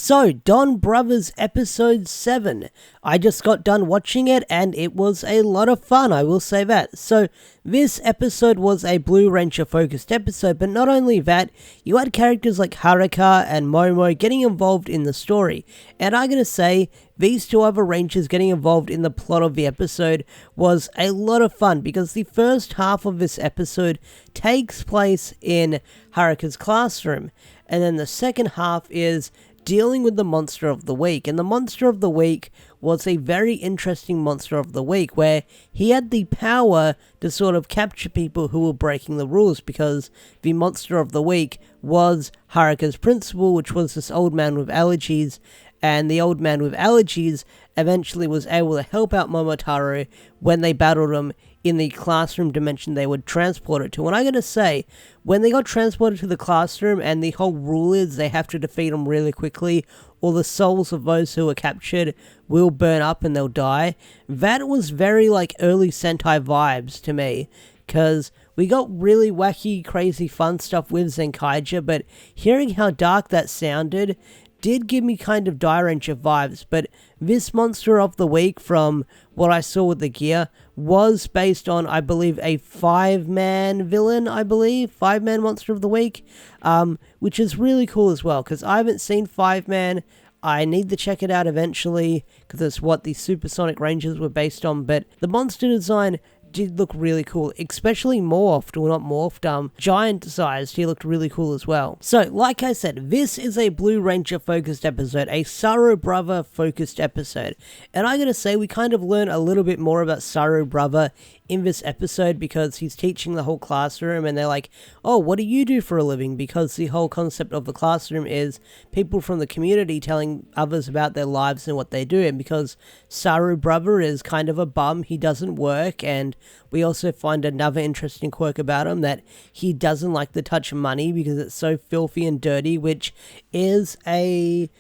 So, Don Brothers episode 7. I just got done watching it and it was a lot of fun, I will say that. So, this episode was a Blue Ranger focused episode, but not only that, you had characters like Haruka and Momo getting involved in the story. And I'm gonna say, these two other Rangers getting involved in the plot of the episode was a lot of fun because the first half of this episode takes place in Haruka's classroom, and then the second half is dealing with the monster of the week. And the monster of the week was a very interesting monster of the week where he had the power to sort of capture people who were breaking the rules, because the monster of the week was Haruka's principal, which was this old man with allergies. And the old man with allergies eventually was able to help out Momotaro when they battled him in the classroom dimension they would transport it to. And I'm going to say, when they got transported to the classroom and the whole rule is they have to defeat them really quickly, or the souls of those who were captured will burn up and they'll die, that was very like early Sentai vibes to me, because we got really wacky, crazy, fun stuff with Zenkaija, but hearing how dark that sounded did give me kind of Dairanger vibes. But this monster of the week, from what I saw with the gear, was based on, I believe, a 5-man villain, 5-man monster of the week, which is really cool as well, because I haven't seen 5-man. I need to check it out eventually, because it's what the Supersonic Rangers were based on, but the monster design did look really cool, especially giant sized. He looked really cool as well. So, like I said, this is a Blue Ranger focused episode, a Saru Brother focused episode, and I gotta say, we kind of learn a little bit more about Saru Brother in this episode, because he's teaching the whole classroom and they're like, oh, what do you do for a living? Because the whole concept of the classroom is people from the community telling others about their lives and what they do. And because Saru Brother is kind of a bum, he doesn't work, and we also find another interesting quirk about him, that he doesn't like to touch money because it's so filthy and dirty, which is a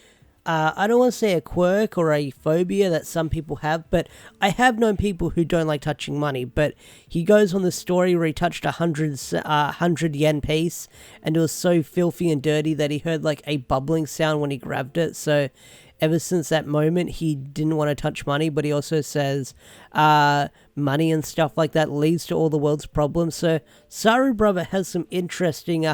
I don't want to say a quirk or a phobia that some people have, but I have known people who don't like touching money. But he goes on the story where he touched 100 yen piece, and it was so filthy and dirty that he heard like a bubbling sound when he grabbed it. So ever since that moment, he didn't want to touch money, but he also says money and stuff like that leads to all the world's problems. So Saru Brother has some interesting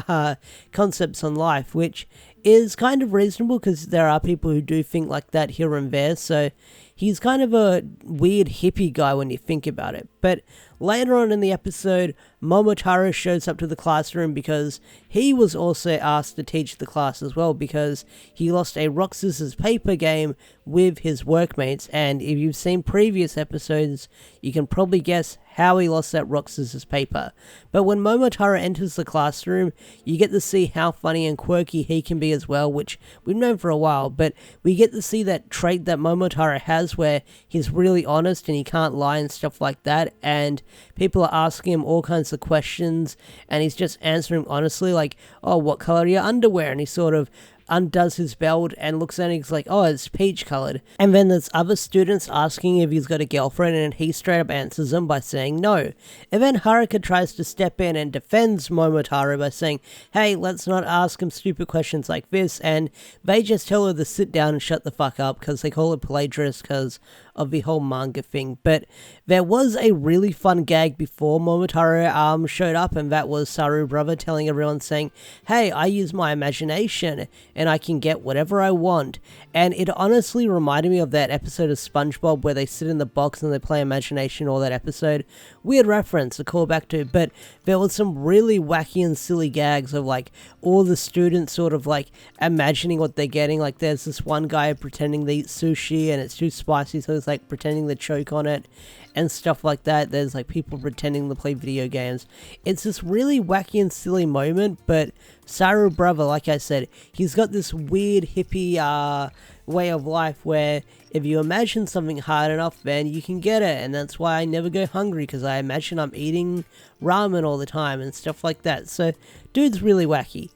concepts on life, which is kind of reasonable, because there are people who do think like that here and there. So he's kind of a weird hippie guy when you think about it. But later on in the episode, Momotaro shows up to the classroom because he was also asked to teach the class as well, because he lost a rock, scissors, paper game with his workmates. And if you've seen previous episodes, you can probably guess how he lost that rock, scissors, paper. But when Momotaro enters the classroom, you get to see how funny and quirky he can be as well, which we've known for a while. But we get to see that trait that Momotaro has where he's really honest and he can't lie and stuff like that. And people are asking him all kinds of questions and he's just answering honestly, like, oh, what color are your underwear? And he sort of undoes his belt and looks at it and he's like, oh, it's peach colored. And then there's other students asking if he's got a girlfriend, and he straight up answers them by saying no. And then Haruka tries to step in and defends Momotaro by saying, hey, let's not ask him stupid questions like this. And they just tell her to sit down and shut the fuck up, because they call her plagiarist because of the whole manga thing. But there was a really fun gag before Momotaro showed up, and that was Saru Brother telling everyone, saying, hey, I use my imagination and I can get whatever I want. And it honestly reminded me of that episode of SpongeBob where they sit in the box and they play imagination, all that episode. Weird reference to call back to, but there was some really wacky and silly gags of like all the students sort of like imagining what they're getting. Like there's this one guy pretending they eat sushi and it's too spicy, so he's like pretending to choke on it and stuff like that. There's like people pretending to play video games. It's this really wacky and silly moment, but Saru Brother, like I said, he's got this weird hippie way of life where if you imagine something hard enough, then you can get it. And that's why I never go hungry, because I imagine I'm eating ramen all the time and stuff like that. So dude's really wacky.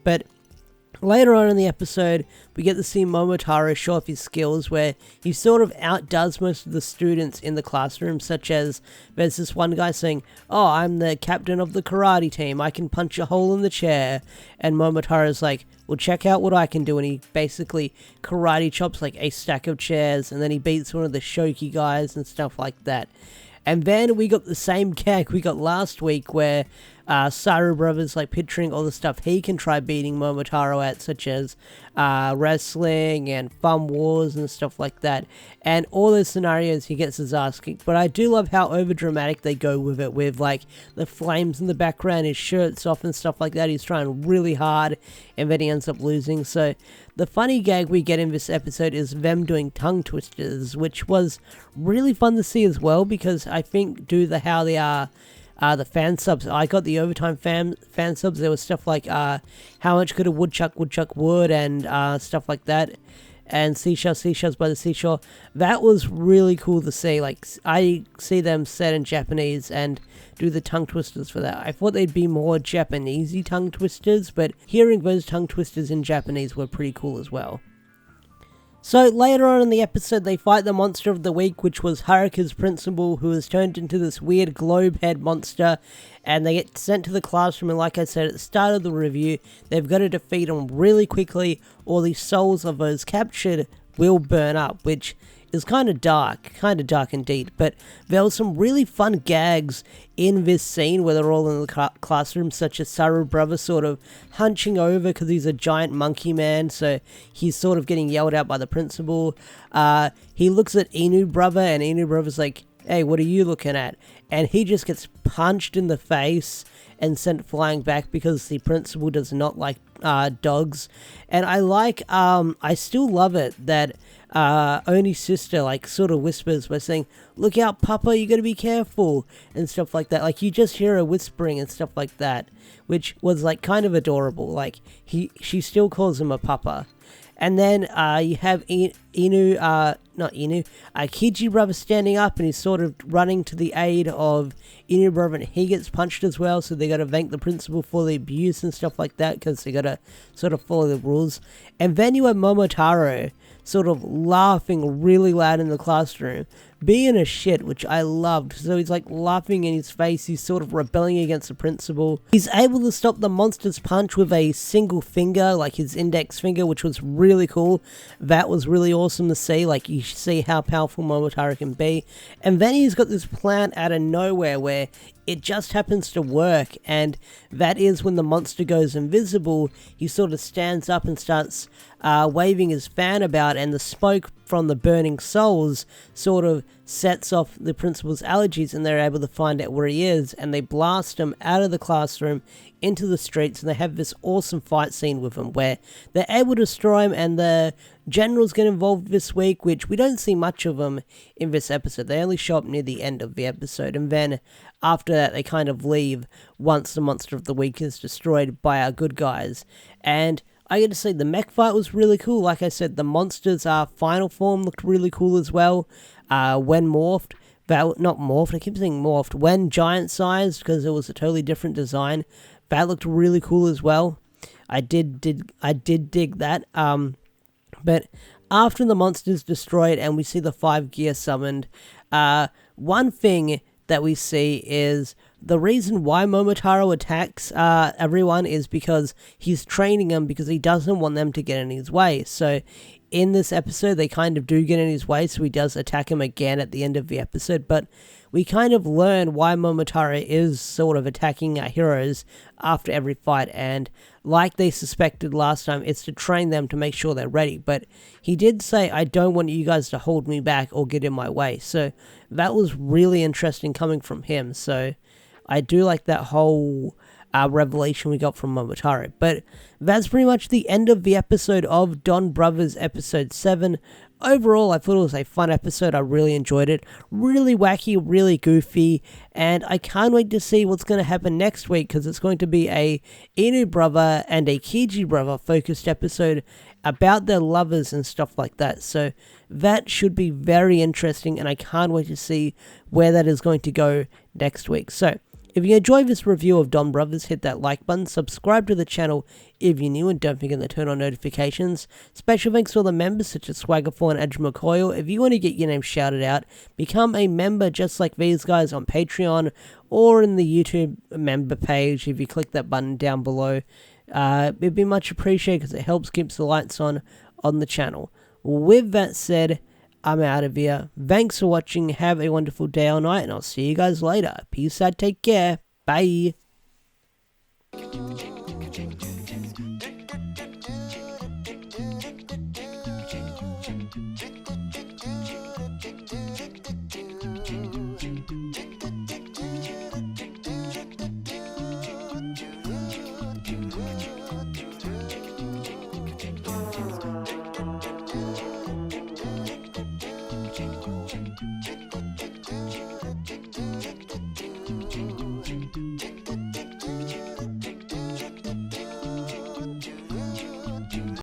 But Later on in the episode, we get to see Momotaro show off his skills where he sort of outdoes most of the students in the classroom, such as there's this one guy saying, "Oh, I'm the captain of the karate team, I can punch a hole in the chair," and Momotaro's like, "Well, check out what I can do," and he basically karate chops like a stack of chairs, and then he beats one of the Shoki guys and stuff like that. And then we got the same gag we got last week where Saru Brothers like picturing all the stuff he can try beating Momotaro at, such as wrestling and fun wars and stuff like that. And all those scenarios he gets his ass kicked. But I do love how overdramatic they go with it, with like the flames in the background, his shirt's off and stuff like that. He's trying really hard and then he ends up losing. So the funny gag we get in this episode is them doing tongue twisters, which was really fun to see as well, because I think due to how they are the fan subs, I got the overtime fan subs. There was stuff like how much could a woodchuck wood and stuff like that, and seashells by the seashore. That was really cool to see. Like, I see them said in Japanese and do the tongue twisters for that. I thought they'd be more Japanesey tongue twisters, but hearing those tongue twisters in Japanese were pretty cool as well. So later on in the episode, they fight the monster of the week, which was Haruka's principal, who has turned into this weird globe head monster, and they get sent to the classroom. And like I said at the start of the review, they've got to defeat him really quickly, or the souls of those captured will burn up, which is kind of dark indeed. But there was some really fun gags in this scene where they're all in the classroom, such as Saru Brother sort of hunching over because he's a giant monkey man, so he's sort of getting yelled at by the principal. He looks at Inu Brother, and Inu Brother's like, "Hey, what are you looking at?" And he just gets punched in the face and sent flying back because the principal does not like dogs. And I still love it that Oni's sister like sort of whispers by saying, "Look out, Papa, you gotta be careful," and stuff like that. Like, you just hear her whispering and stuff like that, which was like kind of adorable. Like, she still calls him a papa. And then you have Kiji Brother standing up, and he's sort of running to the aid of Inu Brother, and he gets punched as well, so they got to thank the principal for the abuse and stuff like that, because they got to sort of follow the rules. And then you have Momotaro sort of laughing really loud in the classroom, being a shit, which I loved. So he's like laughing in his face, he's sort of rebelling against the principal. He's able to stop the monster's punch with a single finger, like his index finger, which was really cool. That was really awesome to see. Like, you see how powerful Momotaro can be. And then he's got this plan out of nowhere where it just happens to work, and that is when the monster goes invisible, he sort of stands up and starts waving his fan about, and the smoke from the burning souls sort of sets off the principal's allergies, and they're able to find out where he is, and they blast him out of the classroom into the streets, and they have this awesome fight scene with him where they're able to destroy him, and the generals get involved this week, which we don't see much of them in this episode. They only show up near the end of the episode, and then after that they kind of leave once the monster of the week is destroyed by our good guys. And I gotta say, the mech fight was really cool. Like I said, the monster's final form looked really cool as well. When morphed, not morphed, I keep saying morphed, when giant sized, because it was a totally different design, that looked really cool as well. I did dig that. But after the monster's destroyed and we see the 5 gear summoned, one thing that we see is the reason why Momotaro attacks everyone is because he's training them, because he doesn't want them to get in his way. So in this episode, they kind of do get in his way, so he does attack him again at the end of the episode. But we kind of learn why Momotaro is sort of attacking our heroes after every fight, and like they suspected last time, it's to train them to make sure they're ready. But he did say, "I don't want you guys to hold me back or get in my way." So that was really interesting coming from him. So I do like that whole revelation we got from Momotaro. But that's pretty much the end of the episode of Don Brothers episode 7. Overall, I thought it was a fun episode. I really enjoyed it. Really wacky, really goofy, and I can't wait to see what's going to happen next week, because it's going to be a Inu Brother and a Kiji Brother focused episode about their lovers and stuff like that. So that should be very interesting, and I can't wait to see where that is going to go next week. So If you enjoyed this review of Don Brothers, hit that like button, subscribe to the channel if you're new, and don't forget to turn on notifications. Special thanks to all the members such as Swaggerful and Edge McCoyle. If you want to get your name shouted out, become a member just like these guys on Patreon or in the YouTube member page if you click that button down below. It'd be much appreciated because it helps keep the lights on the channel. With that said, I'm out of here. Thanks for watching. Have a wonderful day or night, and I'll see you guys later. Peace out. Take care. Bye.